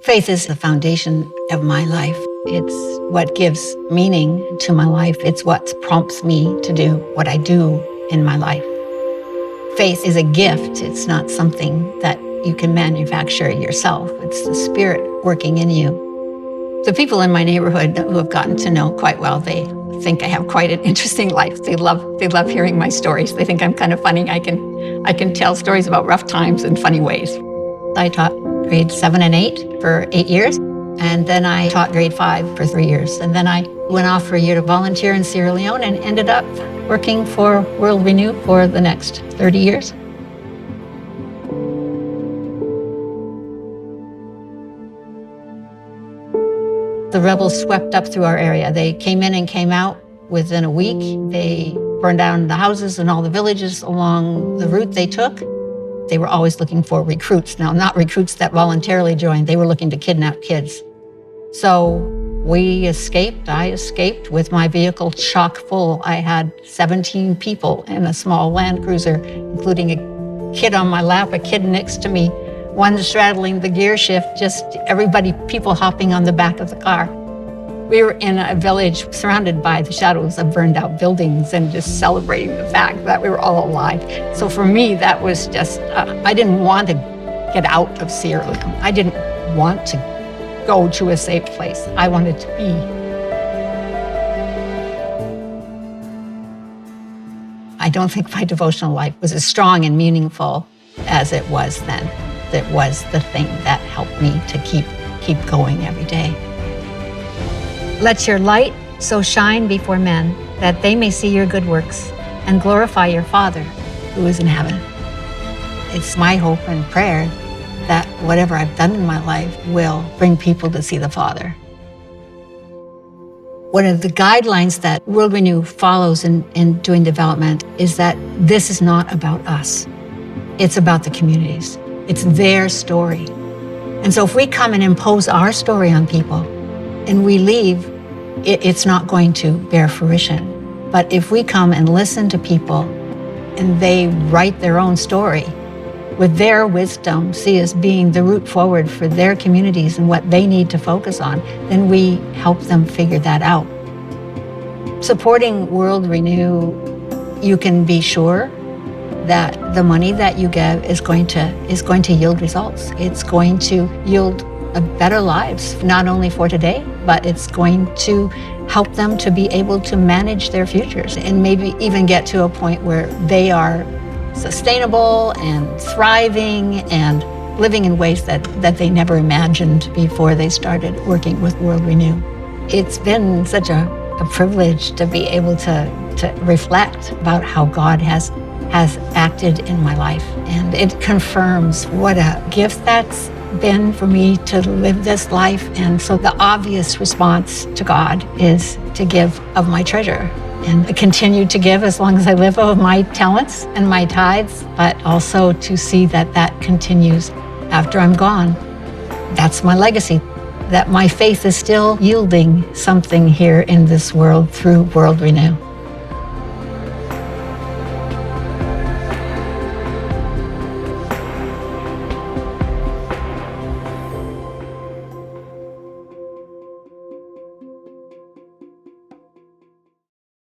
Faith is the foundation of my life. It's what gives meaning to my life. It's what prompts me to do what I do in my life. Faith is a gift. It's not something that you can manufacture yourself. It's the Spirit working in you. The people in my neighborhood who have gotten to know quite well, they think I have quite an interesting life. They love hearing my stories. They think I'm kind of funny. I can tell stories about rough times in funny ways. I taught grade 7 and 8 for 8 years, and then I taught grade 5 for 3 years. And then I went off for a year to volunteer in Sierra Leone and ended up working for World Renew for the next 30 years. The rebels swept up through our area. They came in and came out within a week. They burned down the houses and all the villages along the route they took. They were always looking for recruits. Now, not recruits that voluntarily joined. They were looking to kidnap kids. So we escaped. I escaped with my vehicle chock full. I had 17 people in a small Land Cruiser, including a kid on my lap, a kid next to me, one straddling the gear shift, just people hopping on the back of the car. We were in a village surrounded by the shadows of burned out buildings and just celebrating the fact that we were all alive. So for me, that was just, I didn't want to get out of Sierra Leone. I didn't want to go to a safe place. I wanted to be. I don't think my devotional life was as strong and meaningful as it was then. It was the thing that helped me to keep going every day. Let your light so shine before men that they may see your good works and glorify your Father who is in heaven. It's my hope and prayer that whatever I've done in my life will bring people to see the Father. One of the guidelines that World Renew follows in doing development is that this is not about us. It's about the communities. It's their story. And so if we come and impose our story on people and we leave, it's not going to bear fruition. But if we come and listen to people and they write their own story with their wisdom, see as being the route forward for their communities and what they need to focus on, then we help them figure that out. Supporting World Renew, you can be sure that the money that you give is going to yield results. It's going to yield better lives, not only for today, but it's going to help them to be able to manage their futures and maybe even get to a point where they are sustainable and thriving and living in ways that they never imagined before they started working with World Renew. It's been such a privilege to be able to reflect about how God has acted in my life. And it confirms what a gift that's been for me to live this life. And so the obvious response to God is to give of my treasure and continue to give as long as I live of my talents and my tithes, but also to see that that continues after I'm gone. That's my legacy, that my faith is still yielding something here in this world through World Renew.